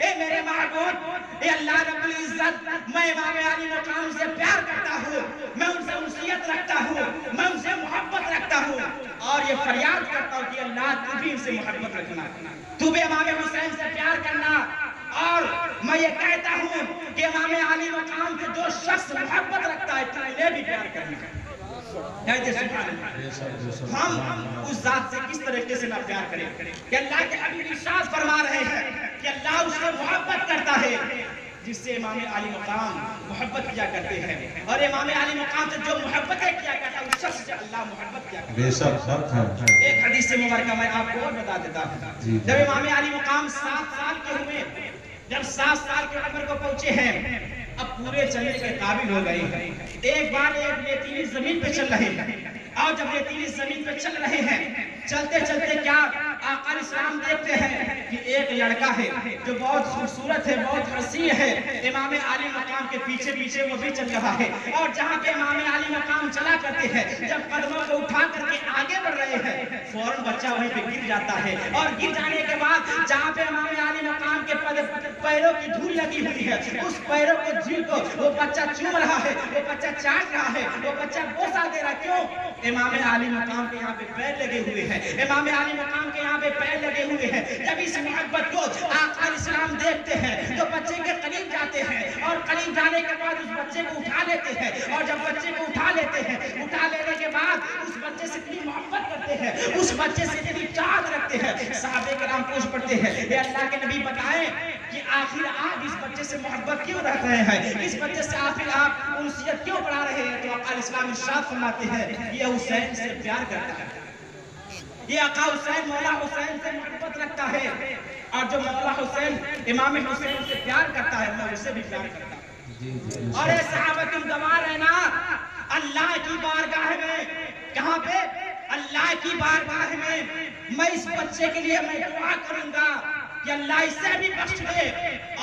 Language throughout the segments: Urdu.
اے میرے محبوب، اے اللہ رب العزت، میں امام علی مقام سے پیار کرتا ہوں، میں ان سے انسیت رکھتا ہوں، میں ان سے محبت رکھتا ہوں، اور یہ فریاد کرتا ہوں کہ اللہ تو بھی ان سے محبت رکھنا، تو بھی امام حسین سے پیار کرنا۔ اور میں یہ کہتا ہوں کہ امام علی مقام سے جو شخص محبت رکھتا ہے تو انہیں بھی پیار کرنا۔ کہتے سبحان اللہ، ہم اس ذات سے کس طریقے سے نہ پیار کریں کہ اللہ کے حبیب ارشاد فرما رہے ہیں کہ اللہ اس سے محبت کرتا ہے جس سے امام علی مقام محبت کیا کرتے ہیں، اور امام علی مقام سے جو محبتیں کیا کرتا ہے اس شخص سے اللہ محبت کیا کرتا ہے۔ ایک حدیث سے مبارکہ میں آپ کو اور بتا دیتا ہوں، جب امام علی مقام 7 سال کے ہوئے، جب 7 سال کی عمر کو پہنچے ہیں، اب پورے چلنے کے قابل ہو گئے ہیں، ایک بار ایک ریتیلی زمین پہ چل رہے ہیں، اور جب ریتیلی زمین پہ چل رہے ہیں، چلتے چلتے کیا آقا اسلام دیکھتے ہیں کہ ایک لڑکا ہے جو بہت خوبصورت ہے، بہت حسین ہے، امام علی مقام کے پیچھے پیچھے وہ بھی چل رہا ہے، اور جہاں پہ امام علی مقام چلا کرتے ہیں، جب قدموں کو اٹھا کر کے آگے بڑھ رہے ہیں، فوراً بچہ وہیں پہ گر جاتا ہے، اور گر جانے کے بعد جہاں پہ امام علی مقام کے پیروں کی دھول لگی ہوئی ہے، اس پیروں کو دھول کو وہ بچہ چوم رہا ہے، وہ بچہ چاٹ رہا ہے، وہ بچہ بوسہ دے رہا ہے۔ کیوں؟ امام علی مقام کے یہاں پہ پیر لگے ہوئے ہیں، امام علی مقام کے یہاں پہ پیر لگے ہوئے ہیں۔ جب اس محبت کو آقا اسلام دیکھتے ہیں تو بچے کے قریب جاتے ہیں، اور قریب جانے کے بعد اس بچے کو اٹھا لیتے ہیں، اور جب بچے کو اٹھا لیتے ہیں، اٹھا لینے کے بعد اس بچے سے اتنی محبت کرتے ہیں، اس بچے سے اتنی چاہت رکھتے ہیں۔ صحابہ کرام پوچھ پڑتے ہیں، اے اللہ کے نبی بتائیں کہ آخر آپ اس بچے سے محبت کیوں رکھ رہے ہیں، اس بچے سے آخر آپ انسیت کیوں بڑھا رہے ہیں؟ تو آقا اسلام ارشاد فرماتے ہیں، یہ حسین سے پیار کرتا ہے، یہ آقا حسین مولا حسین سے محبت رکھتا ہے، اور جو مولا حسین امام حسین سے پیار کرتا ہے میں اسے بھی پیار کرتا ہوں۔ اور اے صحابہ تم گواہ رہنا، اللہ کی بارگاہ میں، کہاں پہ؟ اللہ کی بارگاہ میں میں اس بچے کے لیے میں دعا کروں گا کہ اللہ اسے بھی بخش دے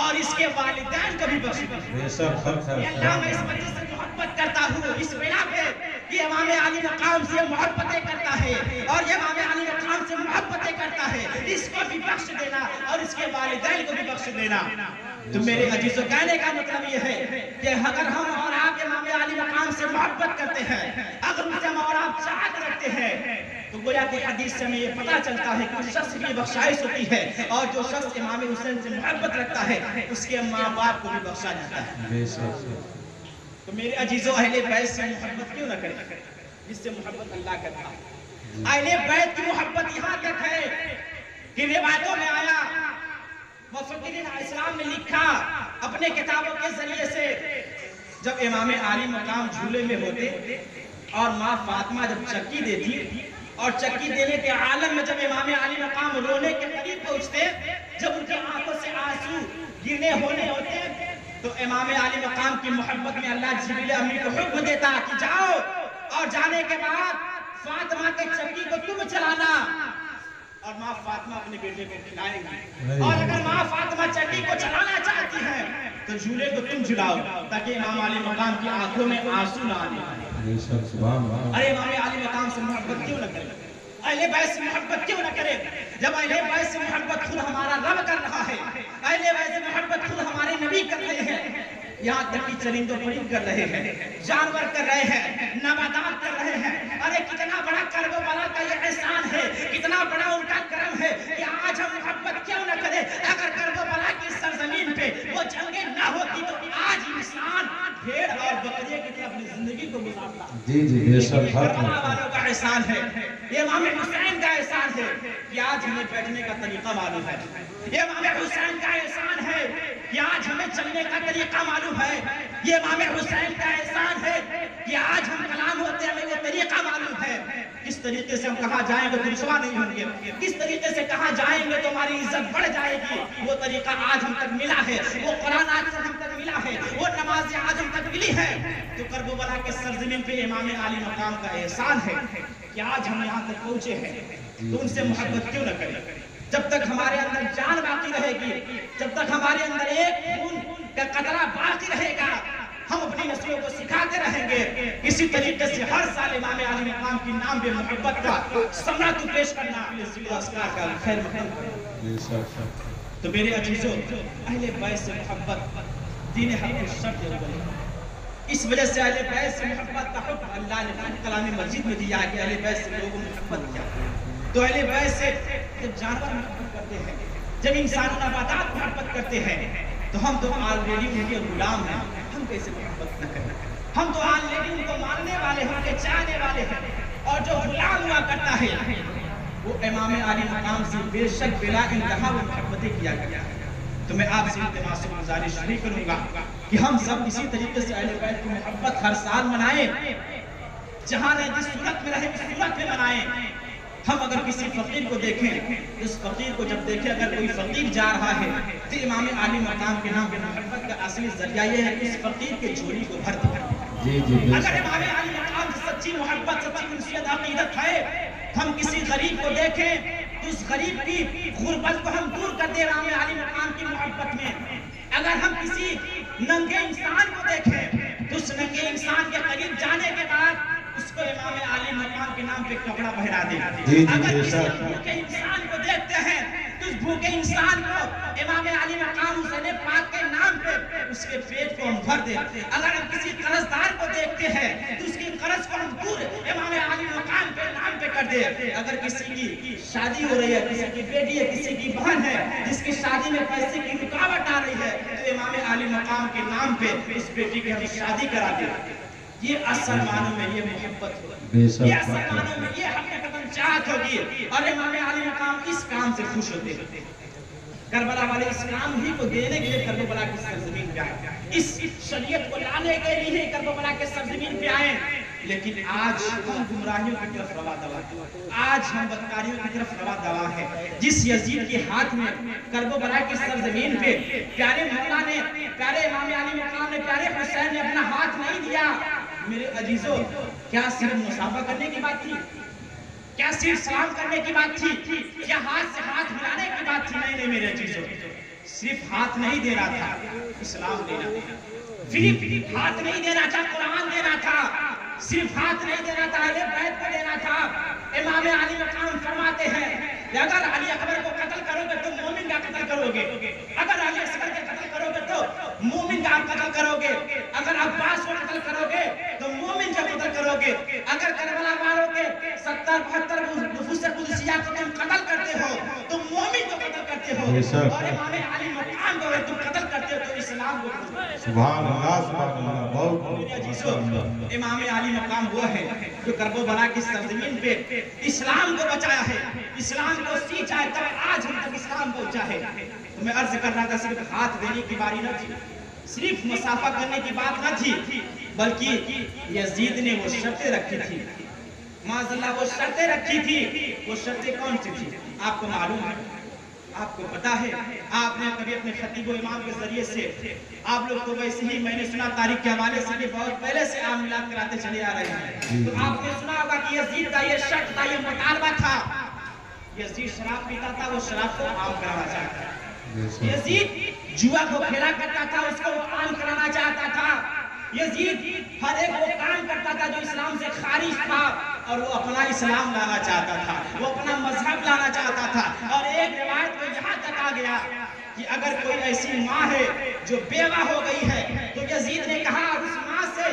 اور اس کے والدین کو بھی بخش دے۔ اللہ میں اس بچے سے محبت کرتا ہوں اس بنا پہ یہ امام علی مقام سے محبتیں کرتا ہے، اور یہ امام علی مقام سے محبتیں کرتا ہے، اس کو بھی بخش دینا اور اس کے والدین کو بھی بخش دینا۔ تو میرے عزیزوں، کہنے کا مطلب یہ ہے کہ اگر ہم اور آپ امام علی مقام سے محبت کرتے ہیں، اگر ان سے ہم اور آپ چاہت رکھتے ہیں، تو گویا کہ حدیث سے ہمیں یہ پتہ چلتا ہے کہ اس شخص کی بخشائش ہوتی ہے، اور جو شخص امام حسین سے محبت رکھتا ہے اس کے ماں باپ کو بھی بخشا جاتا ہے۔ تو میرے عزیزوں، اہل بیت سے محبت کیوں نہ کریں جس سے محبت اللہ کرتا ہے۔ اہل بیت کی محبت یہاں تک ہے کہ روایتوں میں آیا، مفکرین اسلام نے لکھا اپنے کتابوں کے ذریعے سے، جب امام علی مقام جھولے میں ہوتے اور ماں فاطمہ جب چکی دیتی، اور چکی دینے کے عالم میں جب امام علی مقام رونے کے قریب پہنچتے، جب ان کی آنکھوں سے آنسو گرنے ہونے ہوتے، تو امام علی مقام کی محبت میں اللہ جبریل امین کو حکم دیتا کہ جاؤ، اور جانے کے بعد فاطمہ کے چکی کو تم چلانا، اور ماں فاطمہ اپنے بیٹے کو کھلائیں گی، اور اگر ماں فاطمہ چکی کو چلانا چاہتی ہے تو جھولے کو تم جھلاؤ تاکہ امام علی مقام کی آنکھوں میں آنسو نہ آنے۔ ارے امام علی مقام سے محبت کیوں نہ کرے، اہل بیت سے محبت کیوں نہ کرے، جب اہل بیت سے محبت خود ہمارا رب کر رہا ہے، اہل بیت سے محبت خود ہمارے نبی کر رہے ہیں، یہاں تک کہ چرندوں پرند کر رہے ہیں، جانور کر رہے ہیں، نباتات کر رہے ہیں۔ ارے کتنا بڑا کرب و بلا کا یہ احسان ہے، کتنا بڑا ان کا کرم ہے کہ آج ہم محبت کیوں نہ کریں۔ اگر کرب و بلا کی سرزمین پہ وہ جنگیں نہ ہوتی تو آج انسان بھیڑ اور بکریے کی طرح اپنی زندگی کو گزارتا۔ یہ کربلا والوں کا احسان ہے، یہ امام حسین کا احسان ہے کہ آج ہمیں بیٹھنے کا طریقہ معلوم ہے، یہ امام حسین کا احسان ہے کہ آج ہمیں چلنے کا طریقہ معلوم ہے، یہ امام حسین کا احسان ہے کہ آج ہم کلام ہوتے ہیں ہمیں وہ طریقہ معلوم ہے، کس طریقے سے ہم کہاں جائیں گے تو رسوا نہیں ہوں گے، کس طریقے سے کہاں جائیں گے تو ہماری عزت بڑھ جائے گی، وہ طریقہ آج ہم تک ملا ہے، وہ قرآن آج ہم تک ملا ہے، وہ نماز آج ہم تک ملی ہے۔ تو کرب و بلا کے سرزمین پہ امام علی مقام کا احسان ہے کہ آج ہم یہاں تک پہنچے ہیں، تو ان سے محبت کیوں نہ کریں۔ جب تک ہمارے اندر جان باقی رہے گی، جب تک ہمارے اندر ایک خون کا قطرہ باقی رہے گا، ہم اپنی نسلوں کو سکھاتے رہیں گے۔ اسی طریقے سے ہر سال امام علی مقام کی نام پہ محبت کا ثمرہ تو پیش کرنا اپنے ذکر اذکار کا خیر مقدم کریں۔ تو میرے عزیزوں، اہل بیت سے محبت دین حق کی شرط اول ہے۔ اس وجہ سے اہل بیت سے محبت کا حکم اللہ نے کلام مجید میں دیا کہ اہل بیت سے لوگوں میں محبت کیا۔ تو اہل بیت سے جب جانور محبت کرتے ہیں، جب انسان نباتات محبت کرتے ہیں، تو ہم تو آلریڈی ان کے غلام ہیں، ہم کیسے محبت نہ کریں؟ ہم تو آلریڈی ان کو ماننے والے ہیں، ان کے چاہنے والے ہیں، اور جو غلام ہوا کرتا ہے وہ امام عالی مقام سے بے شک بلا انتہا وہ محبتیں کیا کرتا ہے۔ تو میں آپ سے التماس و گزارش نہیں کروں گا کہ ہم سب اسی طریقے سے اہل بیت کی محبت ہر سال منائیں، جہاں رہے جس صورت میں رہے اس صورت میں منائیں۔ ہم اگر کسی فقیر کو دیکھیں، اس فقیر کو جب دیکھیں، اگر کوئی فقیر جا رہا ہے تو امام عالی مقام کے نام پہ محبت کا اصلی ذریعہ یہ ہے کہ اس فقیر کے جھولی کو بھر دیں۔ اگر امام عالی مقام سے سچی محبت، سچی انسیت عقیدت ہے، ہم کسی غریب کو دیکھیں تو اس غریب کی غربت کو ہم دور کر دیں امام عالی مقام کی محبت میں۔ اگر ہم کسی ننگے انسان کو دیکھیں تو اس ننگے انسان کے قریب جانے کے بعد اس کو امام عالی مقام کے نام پہ کپڑا پہنا دیں۔ اگر کسی بھوکے انسان کو دیکھتے ہیں تو اس بھوکے انسان کو امام علی مقام حسین پاک کے نام پہ اس کے پیٹ کو ہم بھر دیں۔ اگر ہم کسی قرض دار کو دیکھتے ہیں تو اس کی قرض کو ہم دور امام علی مقام کے نام پہ کر دیں۔ اگر کسی کی شادی ہو رہی ہے، کسی کی بیٹی ہے، کسی کی بہن ہے جس کی شادی میں پیسے کی رکاوٹ آ رہی ہے، تو امام علی مقام کے نام پہ اس بیٹی کی ہم شادی کرا دیں۔ یہ اصل معنوں میں یہ محبت ہوگی، یہ اصل معنوں میں یہ حقیقتاً چاہت ہوگی، اور امام علی مقام اس کام سے خوش ہوتے ہیں۔ کربلا والے اسلام ہی کو دینے کے لیے کربلا کی سرزمین پہ آئے، اس شریعت کو لانے کے لیے کربلا کے سرزمین پہ آئے، لیکن آج ہم گمراہیوں کی طرف روا دوا ہیں، آج ہم بدکاریوں کی طرف روا دوا ہیں۔ جس یزید کے ہاتھ میں کربلا کی سرزمین پہ پیارے مولا نے، پیارے امام علی مقام نے، پیارے حسین نے اپنا ہاتھ نہیں دیا، میرے عزیزوں، کیا صرف مصافحہ کرنے کی بات تھی؟ کیا صرف سلام کرنے کی بات تھی؟ کیا ہاتھ سے ہاتھ ملانے کی بات تھی؟ نہیں میرے عزیزوں، صرف ہاتھ نہیں دینا تھا، اسلام دینا تھا۔ صرف ہاتھ نہیں دینا تھا، قرآن دینا تھا۔ صرف ہاتھ نہیں دینا تھا، اہل بیت کو دینا تھا۔ امام علی مقام فرماتے ہیں کہ اگر علی اکبر کو قتل کرو گے تو مومن کا قتل کرو گے، اگر علی اصغر کا قتل کرو گے تو مومن کا قتل کرو گے، اگر عباس کو قتل کرو گے تو مومن کا قتل کرو گے، اگر کربلا والوں کے 70-72 نفوس قدسیہ کو تم قتل کرتے ہو تو مومن کو قتل کرتے ہو، اور امام علی مقام کو اگر تم قتل کرتے ہو تو اسلام کو قتل کرتے ہو۔ سبحان اللہ، سبحان اللہ، بہت میرے عزیزوں، امام علی مقام وہ ہے جو کربلا کی سرزمین پہ اسلام کو بچایا ہے، اسلام کو سیچا ہے، تب آج ہم تک اسلام پہنچا ہے۔ تو میں عرض کر رہا تھا، صرف ہاتھ دینے کی باری نہ تھی، صرف مصافحہ کرنے کی بات نہ تھی، بلکہ یزید نے وہ شرطیں رکھی تھی، معاذ اللہ وہ شرطیں رکھی تھی۔ وہ شرطیں کون سی تھی آپ کو معلوم ہے، آپ کو پتا ہے؟ آپ نے کبھی اپنے خطیب و امام کے ذریعے سے، آپ لوگ تو ویسے ہی میں نے سنا تاریخ کے حوالے سے بہت پہلے سے عام ملاد کراتے چلے آ رہے ہیں، تو آپ نے سنا ہوگا کہ یزید کا یہ شرط تھا، یہ مطالبہ تھا، یزید شراب پیتا تھا، وہ شراب کو عام کرانا چاہتا تھا۔ یزید جوا کو کھیلا کرتا تھا، اس کو عام کرانا چاہتا تھا۔ یزید ہر ایک وہ کام کرتا تھا جو اسلام سے خارج تھا، اور وہ اپنا اسلام لانا چاہتا تھا، وہ اپنا مذہب لانا چاہتا تھا۔ اور ایک روایت میں یہاں تک آ گیا کہ اگر کوئی ایسی ماں ہے جو بیوہ ہو گئی ہے تو یزید نے کہا اس ماں سے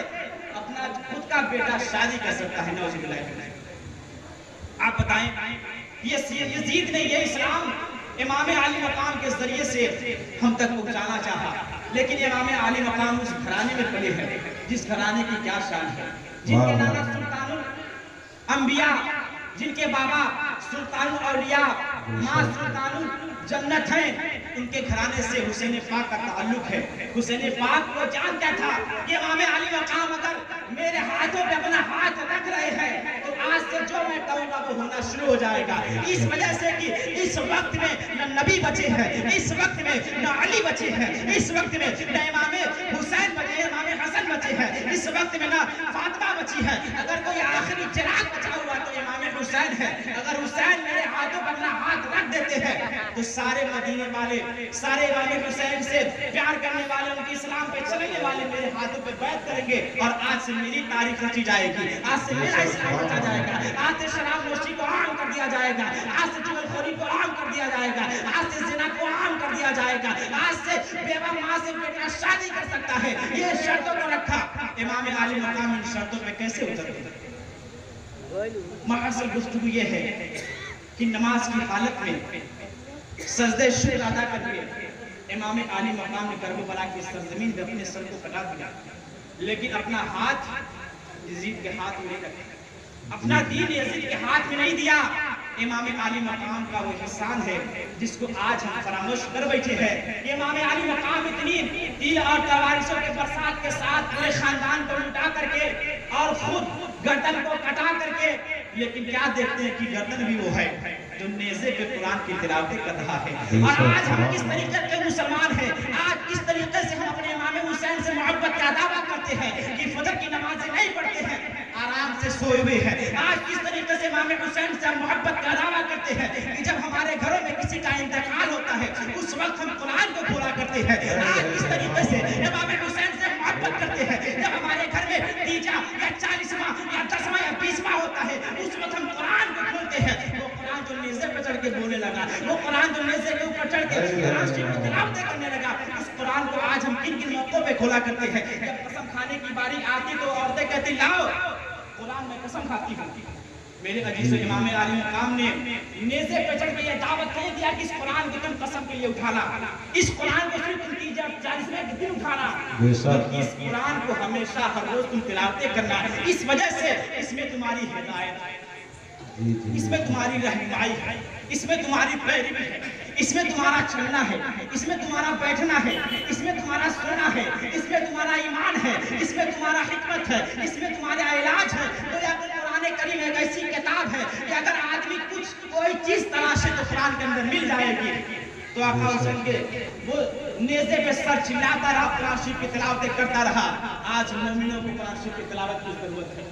اپنا خود کا بیٹا شادی کر سکتا ہے، نعوذ باللہ۔ آپ بتائیں، یزید نے یہ اسلام امام علی مقام کے ذریعے سے ہم تک پہنچانا چاہا، لیکن امام علی مقام اس گھرانے میں پلے ہیں جس گھرانے کی کیا شان ہے، جن کے نانا سلطان الانبیاء، جن کے بابا سلطان الاولیاء، ماں سلطان الجنت ہیں، ان کے گھرانے سے حسین پاک کا تعلق ہے۔ حسین پاک کو جانتا تھا کہ امام علی مقام اگر میرے ہاتھوں پہ اپنا ہاتھ رکھ رہے ہیں تو آج سے جو میں کہوں گا وہ ہونا شروع ہو جائے گا، اس وجہ سے کہ اس وقت میں نہ نبی بچے ہیں، اس وقت میں نہ علی بچے ہیں، اس وقت میں نہ امام حسین بچے ہیں، امام حسن بچے ہیں، اس وقت میں نہ فاطمہ بچی ہے۔ اگر کوئی آخری چراغ بچا ہوا تو امام حسین ہے۔ اگر حسین میرے ہاتھوں پر اپنا ہاتھ رکھ دیتے ہیں تو سارے مدینے والے، سارے امام حسین سے پیار کرنے والے، ان کی اسلام پہ چلنے والے میرے ہاتھوں پہ بیعت کریں گے، اور آج سے میری تاریخ رچی جائے گی، آج سے میرا اسلام رچا جائے گا، آج سے شراب نوشی کو عام کر دیا دیا جائے گا، آج سے چغل خوری کو عام کر دیا جائے گا، آج سے زنا کو عام کر دیا جائے گا، آج سے بیوہ ماں سے بیٹا شادی کر سکتا ہے. یہ شرطوں کو رکھا. امام عالی مقام ان شرطوں پہ کیسے اترتے؟ محاصل گفتگو یہ ہے کہ نماز کی حالت میں سجدہ شکر ادا کر کے امام عالی مقام نے کربلا کی سرزمین پہ اپنے سر کو کٹا دیا، لیکن اپنا ہاتھ یزید کے ہاتھ میں نہیں رکھا، اپنا دین یزید کے ہاتھ میں نہیں دیا. امام عالی مقام کا وہ احسان ہے جس کو آج ہم فراموش کر بیٹھے ہیں. امام عالی مقام اتنی تیر اور تلواروں کے برسات کے ساتھ پورے خاندان کو لٹا کر کے اور خود گردن کو کٹا کر کے، لیکن کیا دیکھتے ہیں کہ گردن بھی وہ ہے جو نیزے پہ قرآن کی تلاوت کر رہا ہے. اور آج ہم کس طریقے کے مسلمان ہیں، آج کس طریقے سے ہم اپنے امام حسین سے محبت کا دعویٰ کرتے ہیں کہ فجر کی نمازیں نہیں پڑھتے ہیں، آرام سے سوئے ہوئے ہیں. آج کس طریقے سے امام حسین سے ہم محبت کا دعویٰ کرتے ہیں کہ جب ہمارے گھروں میں کسی کا انتقال ہوتا ہے اس وقت ہم قرآن کو کھولا کرتے ہیں. آج کس طریقے سے امام حسین سے محبت کرتے ہیں جب ہمارے گھر میں تیجا یا 40واں یا 10واں یا 20واں ہوتا ہے اس وقت ہم قرآن کو کھولتے ہیں. وہ قرآن جو نیزے پہ چڑھ کے بولنے لگا، وہ قرآن جو نیزے کے اوپر چڑھ کے قرآن شریف کی تلاوتیں کرنے لگا، اس قرآن کو آج ہم کن کن موقعوں پہ کھولا کرتے ہیں. جب قسم کھانے کی باری آتی تو عورتیں کہتی لاؤ قرآن میں قسم کھاتی ہوں. میرے عزیز امام عالی مقام نے نیزے پہ چڑھ کے یہ دعوت نہیں دیا کہ اس قرآن کو تم قسم کے لیے اٹھانا، اس قرآن کو صرف تم تیجا 40 کے دن اٹھانا، بلکہ اس قرآن کو ہمیشہ ہر روز تم تلاوتیں کرنا. اس وجہ سے اس میں تمہاری ہدایت ہے، اس میں تمہاری رہنمائی ہے، اس میں تمہاری پیروی ہے، اس میں تمہارا چلنا ہے، اس میں تمہارا بیٹھنا ہے، اس میں تمہارا سونا ہے، اس میں تمہارا ایمان ہے، اس میں تمہارا حکمت ہے، اس میں تمہارا علاج ہے. تو یا قرآن کریم ایک ایسی کتاب ہے کہ اگر آدمی کچھ کوئی چیز تلاشے تو قرآن کے اندر مل جائے گی. تو آقا حسین کے وہ نیزے پہ سر چلاتا رہا، قرآن شریف کی تلاوتیں کرتا رہا. آج مومنوں کو قرآن شریف کی تلاوت کی ضرورت ہے،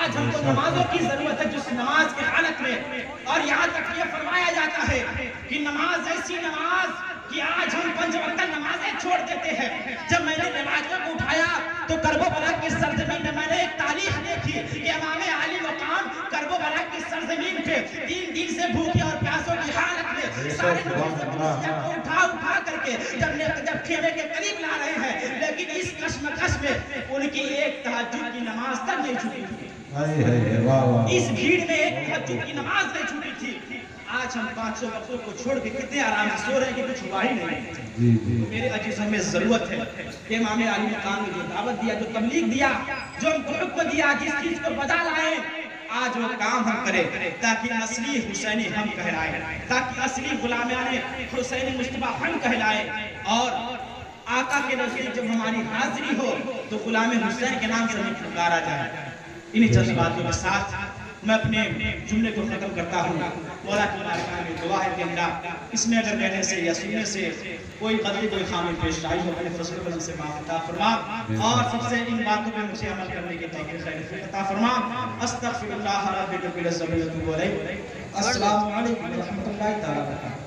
آج ہم کو نمازوں کی ضرورت ہے جس نماز کی حالت میں. اور یہاں تک یہ فرمایا جاتا ہے کہ نماز ایسی نماز کہ آج ہم 5 وقت نمازیں چھوڑ دیتے ہیں. جب میں نے نمازوں کو اٹھایا تو کربلا کی سرزمین میں نے ایک تاریخ دیکھی کہ امام عالی مقام کربلا کی سرزمین پہ 3 دن سے بھوکے اور پیاسوں کی حالت میں سارے نمازوں کو اٹھا کر کے جب خیمے کے قریب لا رہے ہیں، لیکن اس کشمکش میں ان کی ایک تہجد کی نماز تک نہیں چھوٹی تھی. اس بھیڑ میں ایک تہجد کی نماز نہیں چھوٹی تھی. آج ہم 500 وقتوں کو چھوڑ کے کتنے آرام سے سو رہے ہیں کہ کچھ ہوا ہی نہیں. میرے عزیزوں میں ضرورت ہے کہ امام عالی مقام نے جو دعوت دیا، جو تبلیغ دیا، جو ہم کو حکم دیا، جس چیز کو بجا لائے، آج وہ کام ہم کریں تاکہ اصلی حسینی ہم کہلائیں، تاکہ اصلی غلامان حسینی مصطفیٰ ہم کہلائیں. اور آقا کے نزدیک جب ہماری حاضری ہو تو غلام حسین کے نام سے ہمیں پکارا جائے. انہی چند باتوں کے ساتھ میں اپنے جملے کو ختم کرتا ہوں. مولا کی بارگاہ میں دعا ہے کہ اللہ اس میں اگر کہنے سے یا سننے سے کوئی غلطی کوئی خامی پیش آئی ہو اپنے فضل و کرم سے معاف عطا فرما، اور سب سے ان باتوں پہ مجھے عمل کرنے کی توفیق خیر عطا فرما. استغفر اللہ رب العزت و جلالہ. السلام علیکم و رحمۃ اللہ تعالی وبرکاتہ.